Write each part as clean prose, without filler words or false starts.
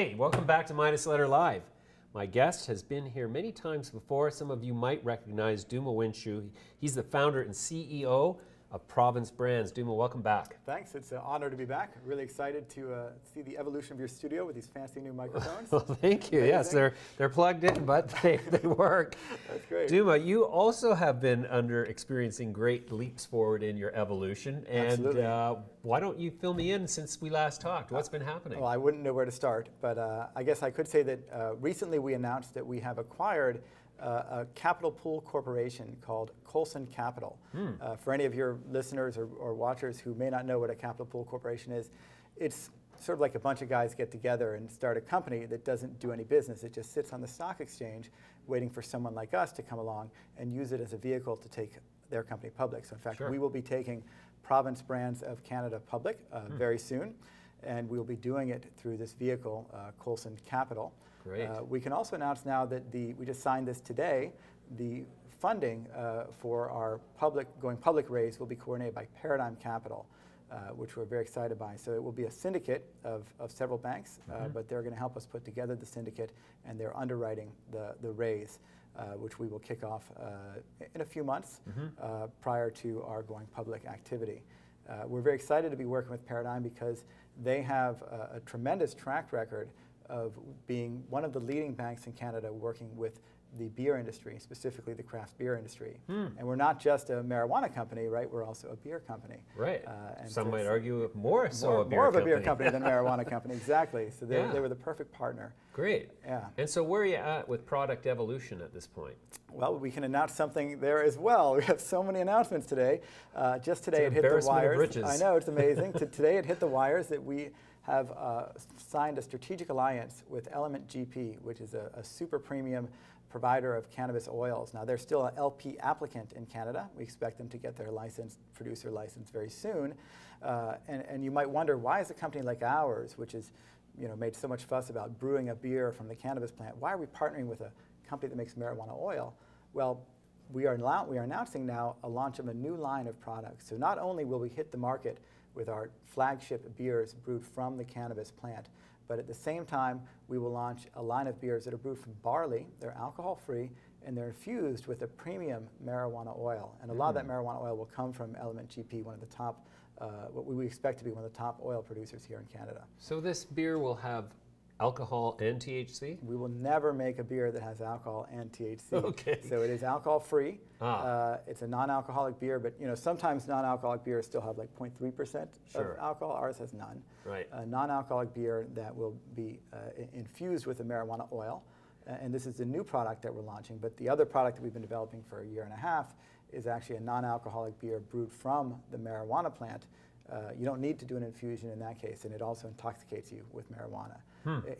Hey, welcome back to Minus Letter Live. My guest has been here many times before. Some of you might recognize Dooma Wendschuh. He's the founder and CEO of Province Brands. Dooma, welcome back. Thanks. It's an honor to be back. Really excited to see the evolution of your studio with these fancy new microphones. Well, thank you. Amazing. Yes, they're plugged in, but they work. That's great. Dooma, you also have been experiencing great leaps forward in your evolution. And Absolutely. Why don't you fill me in since we last talked? What's been happening? Well, I wouldn't know where to start, but I guess I could say that recently we announced that we have acquired a capital pool corporation called Colson Capital. For any of your listeners or watchers who may not know what a capital pool corporation is, it's sort of like a bunch of guys get together and start a company that doesn't do any business. It just sits on the stock exchange waiting for someone like us to come along and use it as a vehicle to take their company public. So in fact, we will be taking Province Brands of Canada public very soon, and we'll be doing it through this vehicle, Colson Capital. Great. We can also announce now that we just signed this today, the funding for our going public raise will be coordinated by Paradigm Capital, which we're very excited by. So it will be a syndicate of several banks, but they're going to help us put together the syndicate, and they're underwriting the raise, which we will kick off in a few months prior to our going public activity. We're very excited to be working with Paradigm because they have a tremendous track record of being one of the leading banks in Canada working with the beer industry, specifically the craft beer industry. And we're not just a marijuana company, right? We're also a beer company. Right. And some so might argue more of a beer company than marijuana company, exactly. So they were the perfect partner. Great. Yeah. And so where are you at with product evolution at this point? Well, we can announce something there as well. We have so many announcements today. Just today it hit the wires. I know, it's amazing. Today it hit the wires that we have signed a strategic alliance with Element GP, which is a super premium provider of cannabis oils. Now, they're still an LP applicant in Canada. We expect them to get their producer license very soon. And you might wonder, why is a company like ours, which is made so much fuss about brewing a beer from the cannabis plant, why are we partnering with a company that makes marijuana oil? Well, we are announcing now a launch of a new line of products. So not only will we hit the market with our flagship beers brewed from the cannabis plant, but at the same time, we will launch a line of beers that are brewed from barley. They're alcohol-free, and they're infused with a premium marijuana oil. And a lot of that marijuana oil will come from Element GP, one of the top, what we expect to be one of the top oil producers here in Canada. So this beer will have alcohol and THC? We will never make a beer that has alcohol and THC. Okay. So it is alcohol-free. It's a non-alcoholic beer, but sometimes non-alcoholic beers still have like 0.3% of alcohol. Ours has none. Right. A non-alcoholic beer that will be infused with a marijuana oil. And this is a new product that we're launching, but the other product that we've been developing for a year and a half is actually a non-alcoholic beer brewed from the marijuana plant. You don't need to do an infusion in that case, and it also intoxicates you with marijuana.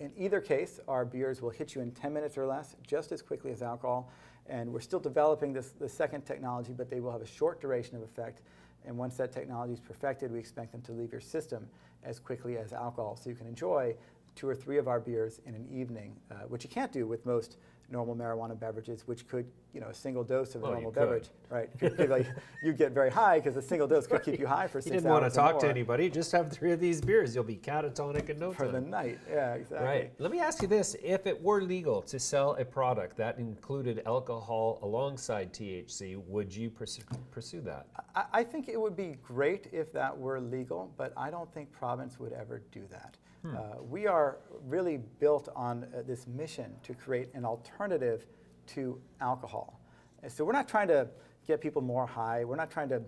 In either case, our beers will hit you in 10 minutes or less, just as quickly as alcohol. And we're still developing the second technology, but they will have a short duration of effect. And once that technology is perfected, we expect them to leave your system as quickly as alcohol. So you can enjoy 2 or 3 of our beers in an evening, which you can't do with most normal marijuana beverages, which could, a single dose of a normal beverage, right? You get very high because a single dose could keep you high for 6 hours. You didn't want to talk to anybody. Just have 3 of these beers. You'll be catatonic in no time. For the night, yeah, exactly. Right. Let me ask you this. If it were legal to sell a product that included alcohol alongside THC, would you pursue that? I think it would be great if that were legal, but I don't think Province would ever do that. We are really built on this mission to create an alternative to alcohol. And so we're not trying to get people more high. We're not trying to,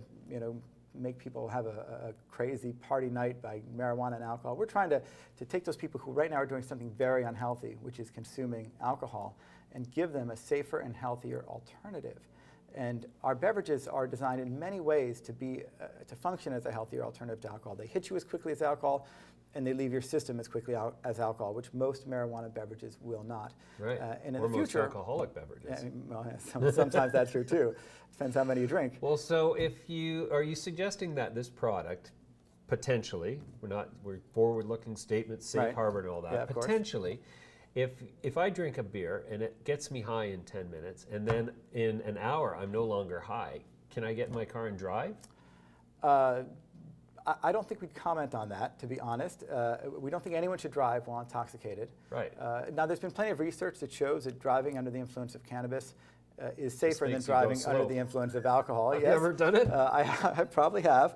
make people have a crazy party night by marijuana and alcohol. We're trying to take those people who right now are doing something very unhealthy, which is consuming alcohol, and give them a safer and healthier alternative. And our beverages are designed in many ways to function as a healthier alternative to alcohol. They hit you as quickly as alcohol, and they leave your system as quickly as alcohol, which most marijuana beverages will not. Right. And in or the future, most alcoholic beverages. Sometimes that's true too. Depends how many you drink. Well, so are you suggesting that this product potentially, we're forward-looking statements, safe harbor and all that. Yeah, potentially, if I drink a beer and it gets me high in 10 minutes, and then in an hour I'm no longer high, can I get in my car and drive? I don't think we'd comment on that, to be honest. We don't think anyone should drive while intoxicated. Right. Now, there's been plenty of research that shows that driving under the influence of cannabis is safer than driving under the influence of alcohol. Have you ever done it? I probably have,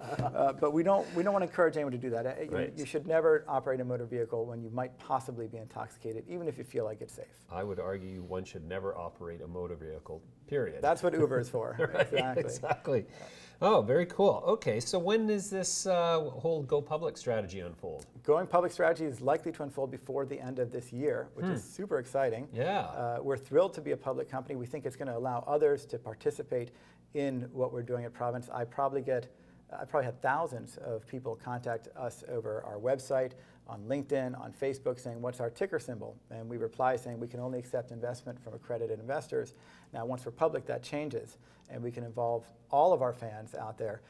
but we don't want to encourage anyone to do that. You should never operate a motor vehicle when you might possibly be intoxicated, even if you feel like it's safe. I would argue one should never operate a motor vehicle, period. That's what Uber is for. Right, exactly. Oh, very cool. Okay, so when does this whole go public strategy unfold? Going public strategy is likely to unfold before the end of this year, which is super exciting. Yeah. We're thrilled to be a public company. We think it's going to allow others to participate in what we're doing at Province. I probably had thousands of people contact us over our website, on LinkedIn, on Facebook, saying, what's our ticker symbol? And we reply saying, we can only accept investment from accredited investors. Now, once we're public, that changes, and we can involve all of our fans out there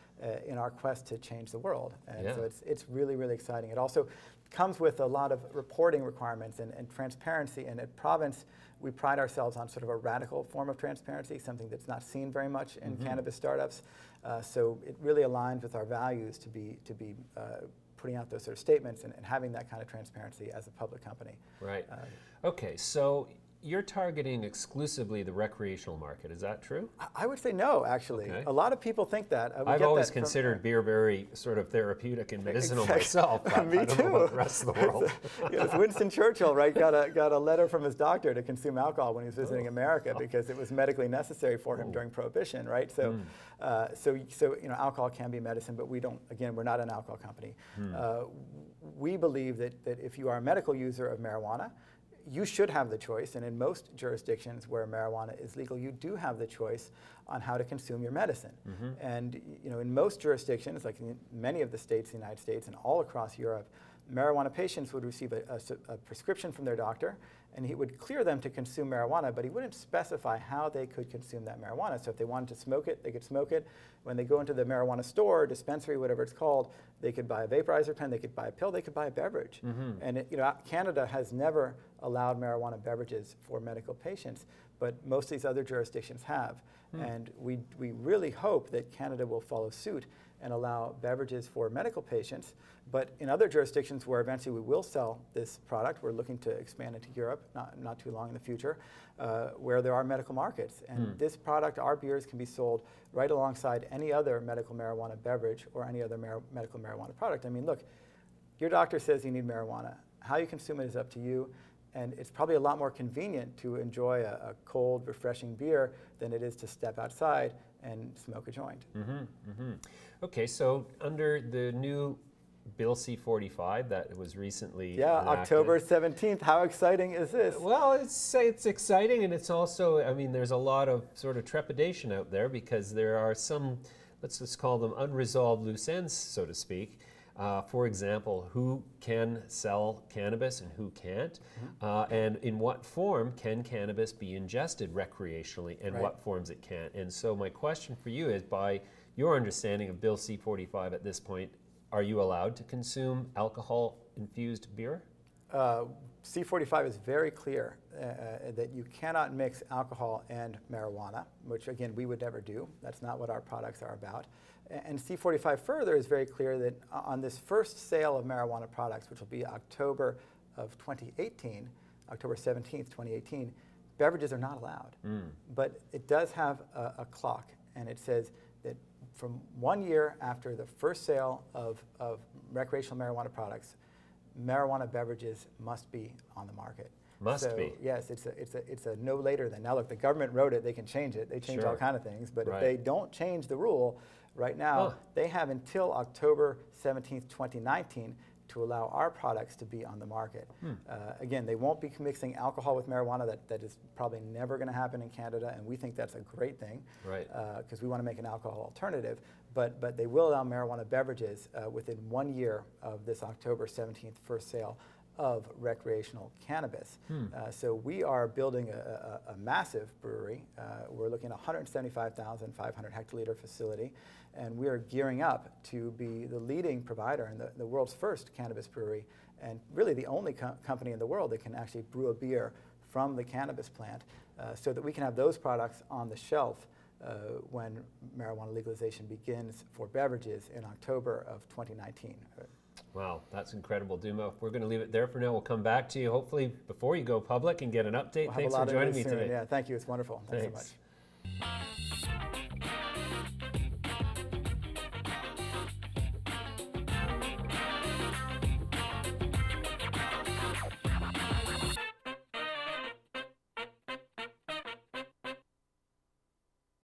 in our quest to change the world. And so it's really, really exciting. It also comes with a lot of reporting requirements and transparency. And at Province, we pride ourselves on sort of a radical form of transparency, something that's not seen very much in cannabis startups. So it really aligns with our values to be putting out those sort of statements and having that kind of transparency as a public company. Right. Okay, so you're targeting exclusively the recreational market, is that true? I would say no, actually. Okay. A lot of people think that. I've always considered beer very sort of therapeutic and medicinal myself. Me I don't know about the rest of the world. Winston Churchill, right, got a letter from his doctor to consume alcohol when he was visiting America because it was medically necessary for him during Prohibition, right? So, alcohol can be medicine, but we don't. Again, we're not an alcohol company. We believe that if you are a medical user of marijuana, you should have the choice, and in most jurisdictions where marijuana is legal, you do have the choice on how to consume your medicine. And in most jurisdictions, like in many of the states in the United States and all across Europe, marijuana patients would receive a prescription from their doctor, and he would clear them to consume marijuana, but he wouldn't specify how they could consume that marijuana. So if they wanted to smoke it, they could smoke it. When they go into the marijuana store, dispensary, whatever it's called, they could buy a vaporizer pen, they could buy a pill, they could buy a beverage. And Canada has never allowed marijuana beverages for medical patients, but most of these other jurisdictions have. And we really hope that Canada will follow suit and allow beverages for medical patients. But in other jurisdictions where eventually we will sell this product, we're looking to expand into Europe, not too long in the future, where there are medical markets. And this product, our beers, can be sold right alongside any other medical marijuana beverage or any other medical marijuana product. I mean, look, your doctor says you need marijuana. How you consume it is up to you. And it's probably a lot more convenient to enjoy a cold, refreshing beer than it is to step outside and smoke a joint. Okay, so under the new Bill C-45 that was recently enacted. October 17th. How exciting is this? Well, it's exciting, and it's also, I mean, there's a lot of sort of trepidation out there because there are some, let's just call them unresolved loose ends, so to speak. For example, who can sell cannabis and who can't, and in what form can cannabis be ingested recreationally and what forms it can't. And so my question for you is, by your understanding of Bill C-45 at this point, are you allowed to consume alcohol-infused beer? C-45 is very clear that you cannot mix alcohol and marijuana, which again, we would never do. That's not what our products are about. And C-45 further is very clear that on this first sale of marijuana products, which will be October of 2018, October 17th, 2018, beverages are not allowed. But it does have a clock, and it says that from 1 year after the first sale of recreational marijuana products, marijuana beverages must be on the market. Must be. Yes, it's a no later than. Now look, the government wrote it, they can change it. They change all kind of things, but if they don't change the rule right now, they have until October 17th, 2019 to allow our products to be on the market. Again, they won't be mixing alcohol with marijuana. That is probably never going to happen in Canada, and we think that's a great thing because we want to make an alcohol alternative. But they will allow marijuana beverages within 1 year of this October 17th first sale of recreational cannabis. So we are building a massive brewery. We're looking at a 175,500 hectoliter facility, and we are gearing up to be the leading provider and the world's first cannabis brewery, and really the only company in the world that can actually brew a beer from the cannabis plant, so that we can have those products on the shelf when marijuana legalization begins for beverages in October of 2019. Wow, that's incredible, Dooma. We're going to leave it there for now. We'll come back to you hopefully before you go public and get an update. Thanks for joining me today. Yeah, thank you. It's wonderful. Thanks so much.